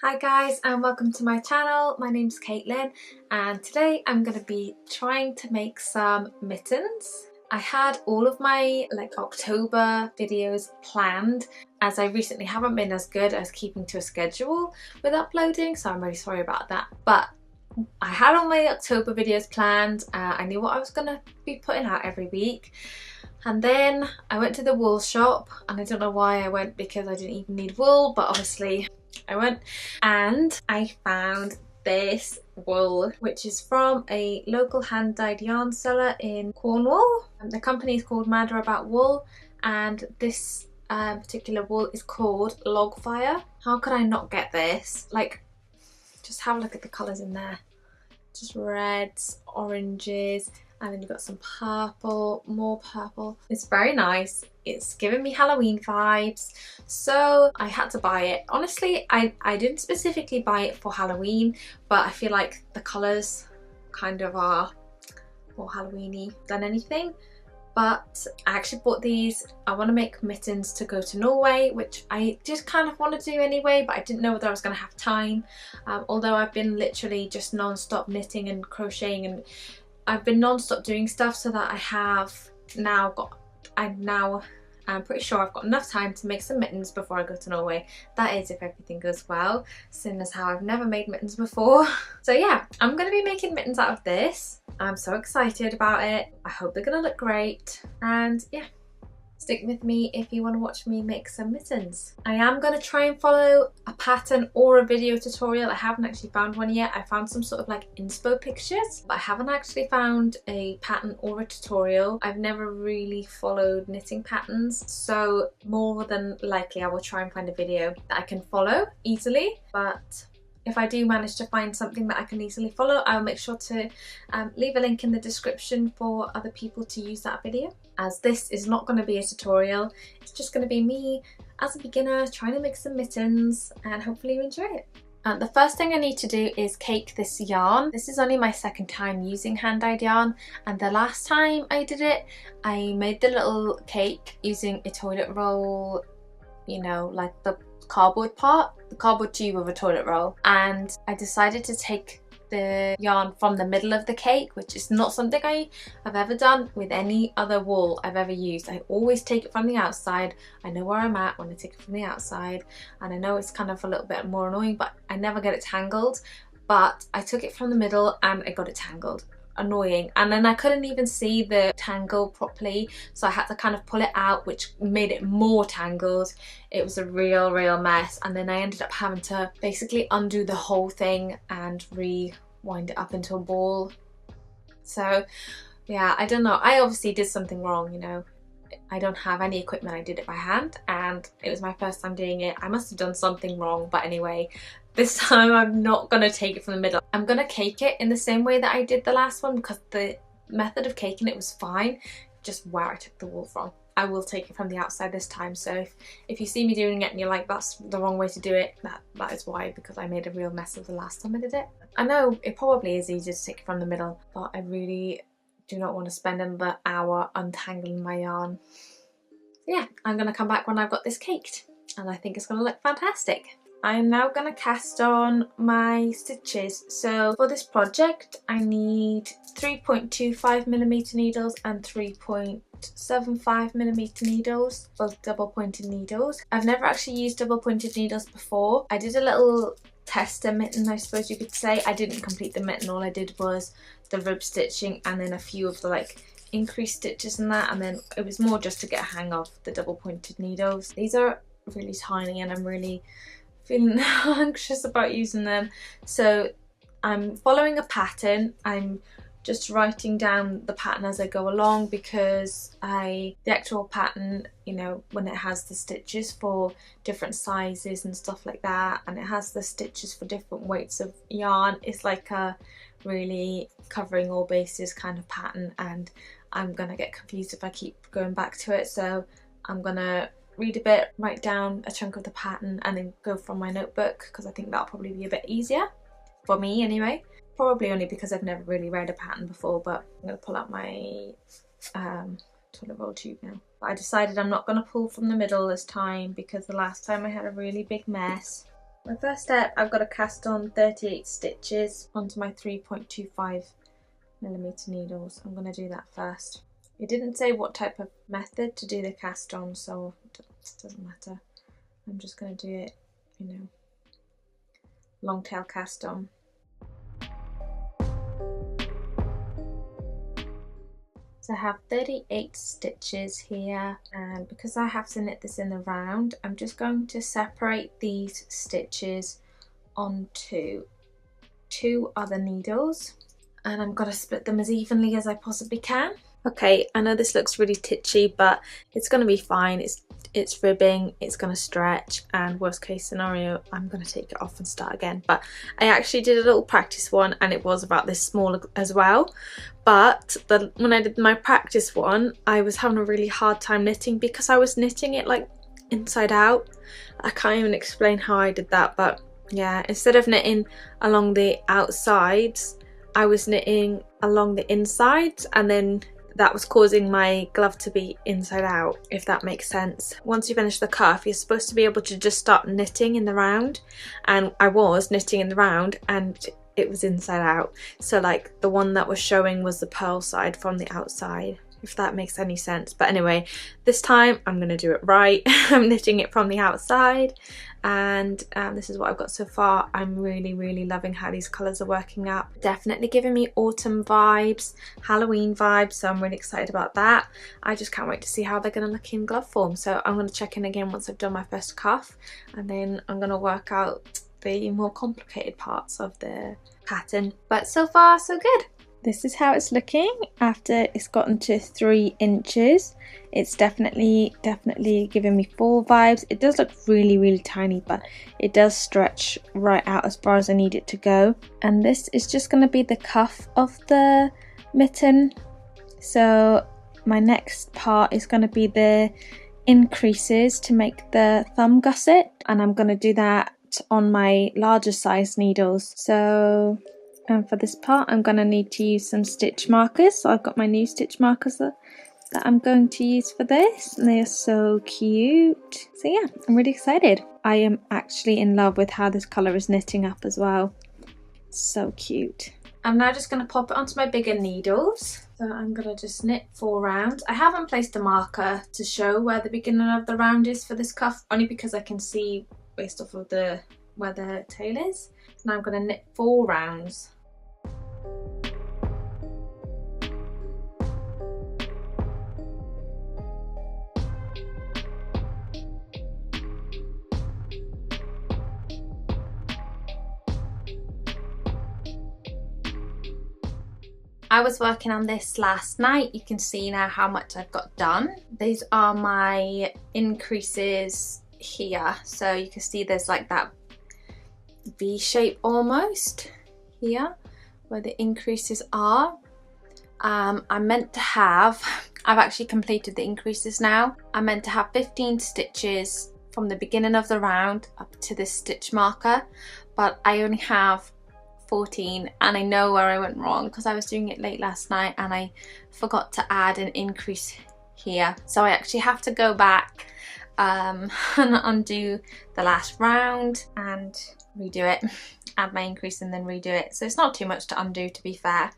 Hi guys and welcome to my channel. My name's Caitlin and today I'm going to be trying to make some mittens. I had all of my October videos planned as I recently haven't been as good as keeping to a schedule with uploading, so I'm really sorry about that. But I had all my October videos planned. I knew what I was going to be putting out every week. And then I went to the wool shop, and I don't know why I went because I didn't even need wool, but obviously I went, and I found this wool which is from a local hand-dyed yarn seller in Cornwall. The company is called Madder About Wool, and this particular wool is called Logfire. How could I not get this? Like, just have a look at the colours in there. Just reds, oranges, and then you've got some purple, more purple. It's very nice. It's giving me Halloween vibes, so I had to buy it. Honestly, I didn't specifically buy it for Halloween, but I feel like the colours kind of are more Halloween-y than anything. But I actually bought these. I want to make mittens to go to Norway, which I just kind of want to do anyway, but I didn't know whether I was going to have time. Although I've been literally just non-stop knitting and crocheting, and I've been non-stop doing stuff, so that I'm pretty sure I've got enough time to make some mittens before I go to Norway. That is if everything goes well, seeing as how I've never made mittens before. So yeah, I'm going to be making mittens out of this. I'm so excited about it. I hope they're going to look great. And yeah, stick with me if you want to watch me make some mittens. I am going to try and follow a pattern or a video tutorial. I haven't actually found one yet. I found some sort of like inspo pictures, but I haven't actually found a pattern or a tutorial. I've never really followed knitting patterns, so more than likely I will try and find a video that I can follow easily. But if I do manage to find something that I can easily follow, I'll make sure to leave a link in the description for other people to use that video. As this is not going to be a tutorial, it's just going to be me as a beginner trying to make some mittens, and hopefully you enjoy it. The first thing I need to do is cake this yarn. This is only my second time using hand-dyed yarn, and the last time I did it, I made the little cake using a toilet roll, you know, like the cardboard part, the cardboard tube of a toilet roll, and I decided to take the yarn from the middle of the cake, which is not something I have ever done with any other wool I've ever used. I always take it from the outside. I know where I'm at when I take it from the outside, and I know it's kind of a little bit more annoying, but I never get it tangled. But I took it from the middle and I got it tangled. Annoying. And then I couldn't even see the tangle properly, so I had to kind of pull it out, which made it more tangled. It was a real mess, and then I ended up having to basically undo the whole thing and rewind it up into a ball. So yeah, I don't know, I obviously did something wrong, you know. I don't have any equipment, I did it by hand, and it was my first time doing it. I must have done something wrong, but anyway, this time I'm not going to take it from the middle. I'm going to cake it in the same way that I did the last one, because the method of caking it was fine, just where I took the wool from. I will take it from the outside this time, so if you see me doing it and you're like, that's the wrong way to do it, that is why, because I made a real mess of the last time I did it. I know it probably is easier to take it from the middle, but I really do not want to spend another hour untangling my yarn. Yeah, I'm going to come back when I've got this caked, and I think it's going to look fantastic. I'm now going to cast on my stitches. So for this project I need 3.25mm needles and 3.75mm needles, both double pointed needles. I've never actually used double pointed needles before. I did a little tester mitten, I suppose you could say. I didn't complete the mitten, all I did was the rib stitching and then a few of the like increased stitches and that, and then it was more just to get a hang of the double pointed needles. These are really tiny and I'm really feeling anxious about using them, so I'm following a pattern. I'm just writing down the pattern as I go along, because the actual pattern, you know, when it has the stitches for different sizes and stuff like that, and it has the stitches for different weights of yarn, it's like a really covering all bases kind of pattern, and I'm gonna get confused if I keep going back to it. So I'm gonna read a bit, write down a chunk of the pattern, and then go from my notebook, because I think that'll probably be a bit easier for me anyway. Probably only because I've never really read a pattern before, but I'm going to pull out my toilet roll tube now. But I decided I'm not going to pull from the middle this time, because the last time I had a really big mess. My first step, I've got to cast on 38 stitches onto my 3.25mm needles. I'm going to do that first. It didn't say what type of method to do the cast on, so it doesn't matter. I'm just going to do it, you know, long tail cast on. So I have 38 stitches here, and because I have to knit this in the round, I'm just going to separate these stitches onto 2 other needles, and I'm going to split them as evenly as I possibly can. Okay, I know this looks really titchy, but it's going to be fine. It's ribbing, it's going to stretch, and worst case scenario, I'm going to take it off and start again. But I actually did a little practice one, and it was about this small as well. But when I did my practice one, I was having a really hard time knitting because I was knitting it like inside out. I can't even explain how I did that, but yeah, instead of knitting along the outsides, I was knitting along the insides, and then that was causing my glove to be inside out, if that makes sense. Once you finish the cuff, you're supposed to be able to just start knitting in the round, and I was knitting in the round and it was inside out. So like the one that was showing was the purl side from the outside, if that makes any sense. But anyway, this time I'm going to do it right. I'm knitting it from the outside, and this is what I've got so far. I'm really loving how these colours are working out. Definitely giving me autumn vibes, Halloween vibes, so I'm really excited about that. I just can't wait to see how they're going to look in glove form. So I'm going to check in again once I've done my first cuff, and then I'm going to work out the more complicated parts of the pattern. But so far so good. This is how it's looking after it's gotten to 3 inches. It's definitely giving me fall vibes. It does look really tiny, but it does stretch right out as far as I need it to go. And this is just going to be the cuff of the mitten. So my next part is going to be the increases to make the thumb gusset, and I'm going to do that on my larger size needles. So for this part, I'm going to need to use some stitch markers. So I've got my new stitch markers that I'm going to use for this, and they are so cute. So yeah, I'm really excited. I am actually in love with how this colour is knitting up as well. So cute. I'm now just going to pop it onto my bigger needles. So I'm going to just knit 4 rounds. I haven't placed a marker to show where the beginning of the round is for this cuff, only because I can see based off of where the tail is. Now I'm going to knit 4 rounds. I was working on this last night. You can see now how much I've got done. These are my increases here. So you can see there's like that V shape almost here where the increases are. I've actually completed the increases now. I'm meant to have 15 stitches from the beginning of the round up to this stitch marker, but I only have 14, and I know where I went wrong because I was doing it late last night and I forgot to add an increase here. So I actually have to go back and undo the last round and redo it, add my increase and then redo it. So it's not too much to undo, to be fair,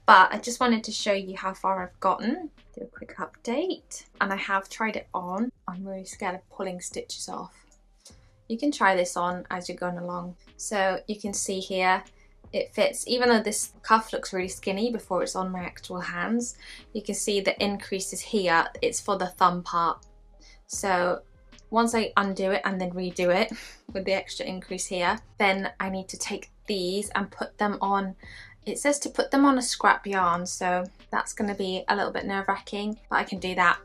but I just wanted to show you how far I've gotten. Do a quick update, and I have tried it on. I'm really scared of pulling stitches off. You can try this on as you're going along. So you can see here it fits, even though this cuff looks really skinny before it's on my actual hands. You can see the increases here, it's for the thumb part. So once I undo it and then redo it with the extra increase here, then I need to take these and put them on, it says to put them on a scrap yarn, so that's going to be a little bit nerve-wracking, but I can do that.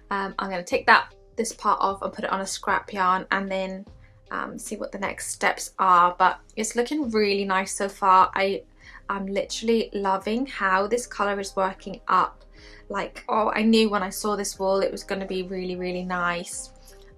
I'm going to take this part off and put it on a scrap yarn, and then see what the next steps are. But it's looking really nice so far. I'm literally loving how this colour is working up. Like, oh, I knew when I saw this wool it was going to be really nice.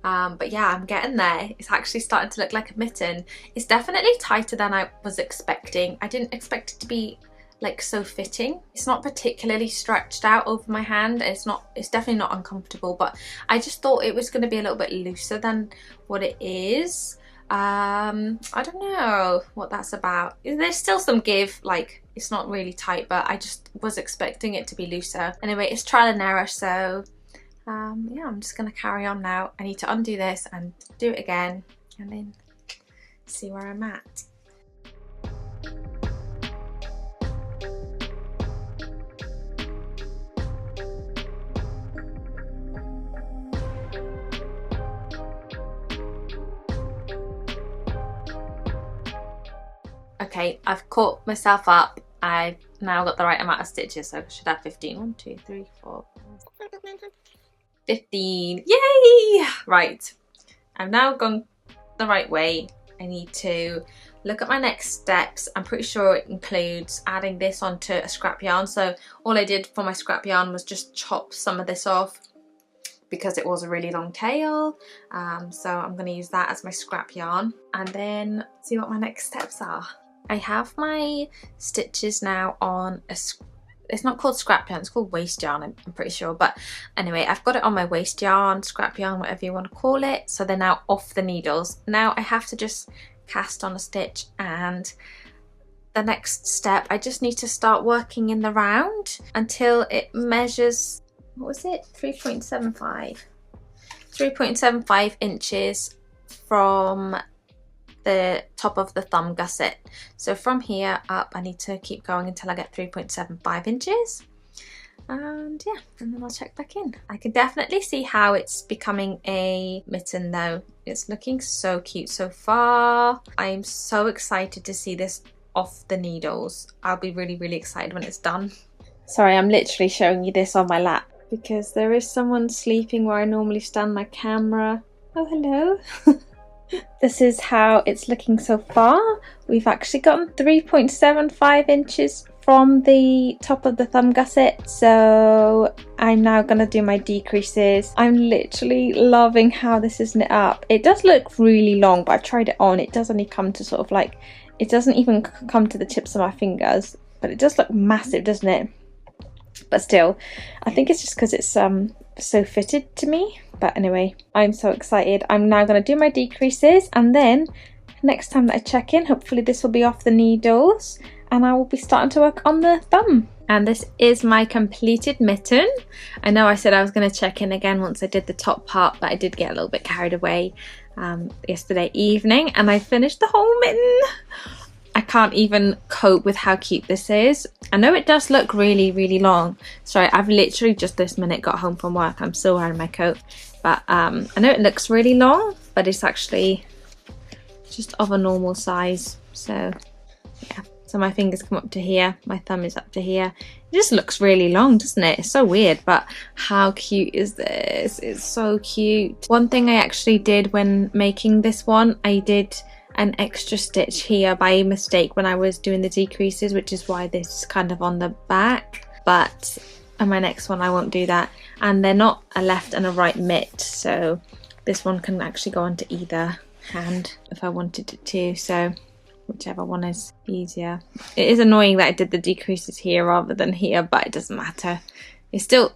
But yeah, I'm getting there. It's actually starting to look like a mitten. It's definitely tighter than I was expecting. I didn't expect it to be like so fitting. It's not particularly stretched out over my hand. It's definitely not uncomfortable, but I just thought it was going to be a little bit looser than what it is. I don't know what that's about. There's still some give, like it's not really tight, but I just was expecting it to be looser. Anyway, it's trial and error, so yeah, I'm just gonna carry on now. I need to undo this and do it again and then see where I'm at. Okay, I've caught myself up. I've now got the right amount of stitches, so I should have 15. 1, 2, 3, 4, 15. Yay! Right, I've now gone the right way. I need to look at my next steps. I'm pretty sure it includes adding this onto a scrap yarn. So all I did for my scrap yarn was just chop some of this off because it was a really long tail. So I'm going to use that as my scrap yarn and then see what my next steps are. I have my stitches now on a, it's not called scrap yarn, it's called waste yarn, I'm pretty sure. But anyway, I've got it on my waste yarn, scrap yarn, whatever you want to call it. So they're now off the needles. Now I have to just cast on a stitch, and the next step, I just need to start working in the round until it measures, what was it? 3.75 inches from the top of the thumb gusset. So from here up, I need to keep going until I get 3.75 inches. And yeah, and then I'll check back in. I can definitely see how it's becoming a mitten though. It's looking so cute so far. I'm so excited to see this off the needles. I'll be really, really excited when it's done. Sorry, I'm literally showing you this on my lap because there is someone sleeping where I normally stand my camera. Oh, hello. This is how it's looking so far. We've actually gotten 3.75 inches from the top of the thumb gusset, so I'm now going to do my decreases. I'm literally loving how this is knit up. It does look really long, but I've tried it on. It does only come to sort of like, it doesn't even come to the tips of my fingers, but it does look massive, doesn't it? But still, I think it's just because it's so fitted to me. But anyway, I'm so excited. I'm now going to do my decreases, and then next time that I check in, hopefully this will be off the needles and I will be starting to work on the thumb. And this is my completed mitten. I know I said I was going to check in again once I did the top part, but I did get a little bit carried away yesterday evening and I finished the whole mitten. I can't even cope with how cute this is. I know it does look really, really long. Sorry, I've literally just this minute got home from work. I'm still wearing my coat. But I know it looks really long, but it's actually just of a normal size. So yeah, so my fingers come up to here. My thumb is up to here. It just looks really long, doesn't it? It's so weird, but how cute is this? It's so cute. One thing I actually did when making this one, I did an extra stitch here by mistake when I was doing the decreases, which is why this is kind of on the back. But on my next one I won't do that, and they're not a left and a right mitt, so this one can actually go onto either hand if I wanted it to, so whichever one is easier. It is annoying that I did the decreases here rather than here, but it doesn't matter. It still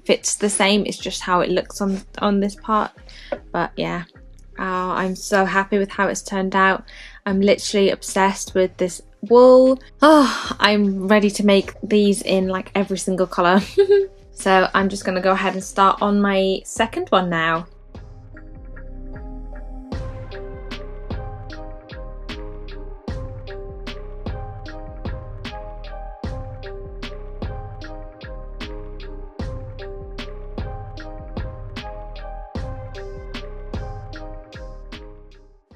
fits the same, it's just how it looks on this part. But yeah, oh, I'm so happy with how it's turned out. I'm literally obsessed with this wool. Oh, I'm ready to make these in like every single colour. So I'm just going to go ahead and start on my second one now.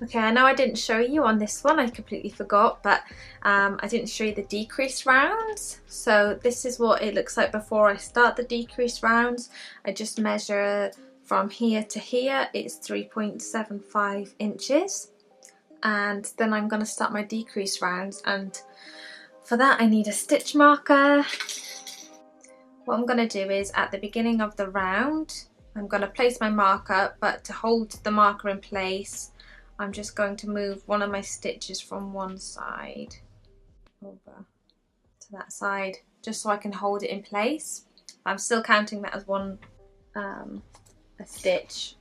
Okay, I know I didn't show you on this one, I completely forgot, but I didn't show you the decrease rounds. So this is what it looks like before I start the decrease rounds. I just measure from here to here, it's 3.75 inches. And then I'm going to start my decrease rounds, and for that I need a stitch marker. What I'm going to do is at the beginning of the round, I'm going to place my marker, but to hold the marker in place, I'm just going to move one of my stitches from one side over that side, just so I can hold it in place. I'm still counting that as one a stitch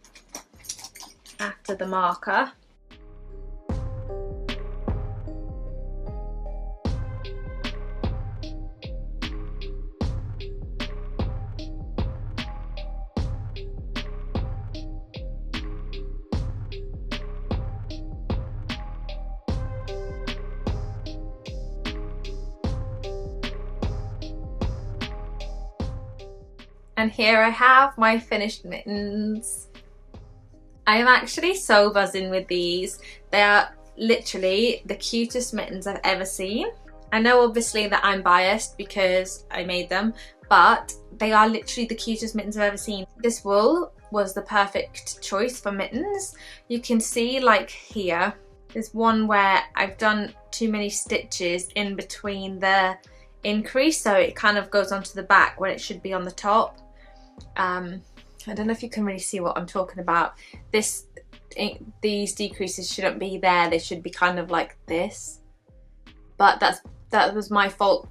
after the marker. And here I have my finished mittens. I am actually so buzzing with these. They are literally the cutest mittens I've ever seen. I know obviously that I'm biased because I made them, but they are literally the cutest mittens I've ever seen. This wool was the perfect choice for mittens. You can see like here, there's one where I've done too many stitches in between the increase, so it kind of goes onto the back when it should be on the top. I don't know if you can really see what I'm talking about. These decreases shouldn't be there, they should be kind of like this. But that was my fault.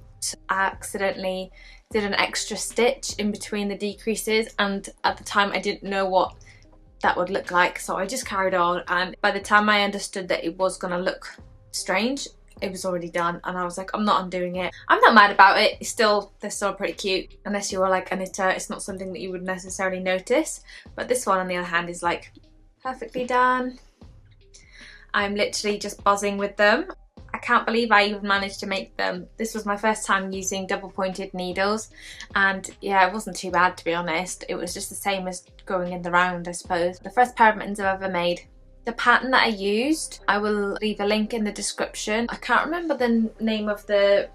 I accidentally did an extra stitch in between the decreases, and at the time I didn't know what that would look like, so I just carried on, and by the time I understood that it was gonna look strange, it was already done, and I was like, I'm not undoing it. I'm not mad about it. They're still pretty cute. Unless you are like a knitter, it's not something that you would necessarily notice. But this one on the other hand is like perfectly done. I'm literally just buzzing with them. I can't believe I even managed to make them. This was my first time using double pointed needles, and yeah, it wasn't too bad, to be honest. It was just the same as going in the round, I suppose. The first pair of mittens I've ever made. The pattern that I used, I will leave a link in the description. I can't remember the name of the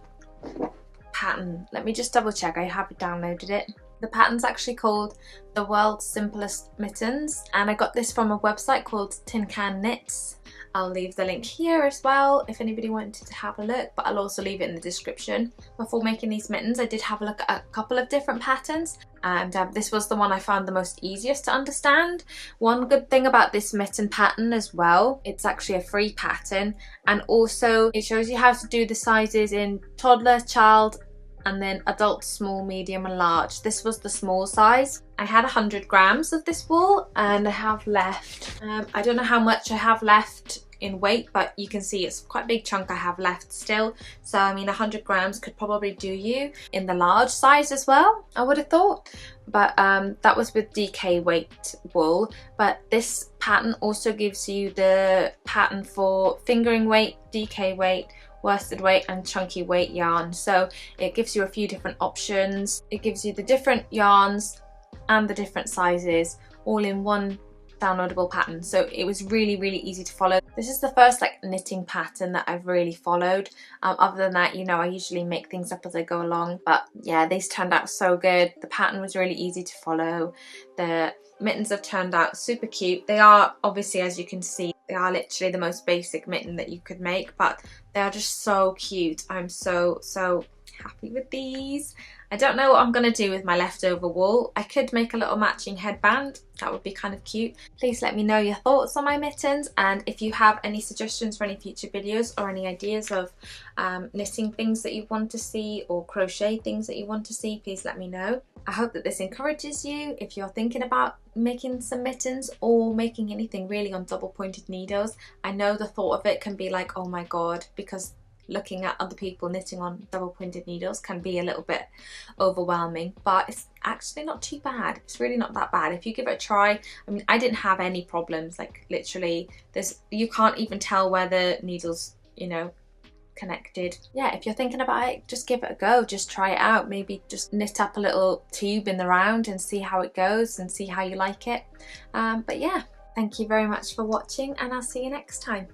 pattern. Let me just double check. I have downloaded it. The pattern's actually called The World's Simplest Mittens, and I got this from a website called Tin Can Knits. I'll leave the link here as well if anybody wanted to have a look, but I'll also leave it in the description. Before making these mittens, I did have a look at a couple of different patterns, and this was the one I found the most easiest to understand. One good thing about this mitten pattern as well, it's actually a free pattern, and also it shows you how to do the sizes in toddler, child, and then adult, small, medium and large. This was the small size. I had 100 grams of this wool, and I have left, I don't know how much I have left in weight, but you can see it's quite a big chunk I have left still. So I mean 100 grams could probably do you in the large size as well, I would have thought. But that was with DK weight wool. But this pattern also gives you the pattern for fingering weight, DK weight, worsted weight and chunky weight yarn. So it gives you a few different options. It gives you the different yarns and the different sizes all in one downloadable pattern. So it was really easy to follow. This is the first like knitting pattern that I've really followed. Other than that, you know, I usually make things up as I go along, but yeah, these turned out so good. The pattern was really easy to follow. The mittens have turned out super cute. They are obviously, as you can see, they are literally the most basic mitten that you could make, but they are just so cute. I'm so happy with these. I don't know what I'm going to do with my leftover wool. I could make a little matching headband. That would be kind of cute. Please let me know your thoughts on my mittens, and if you have any suggestions for any future videos or any ideas of knitting things that you want to see or crochet things that you want to see, please let me know. I hope that this encourages you if you're thinking about making some mittens or making anything really on double pointed needles. I know the thought of it can be like, oh my god, because looking at other people knitting on double pointed needles can be a little bit overwhelming, but it's actually not too bad. It's really not that bad if you give it a try. I mean, I didn't have any problems, like literally you can't even tell where the needles, you know, connected. Yeah, if you're thinking about it, just give it a go, just try it out. Maybe just knit up a little tube in the round and see how it goes and see how you like it. But yeah, thank you very much for watching, and I'll see you next time.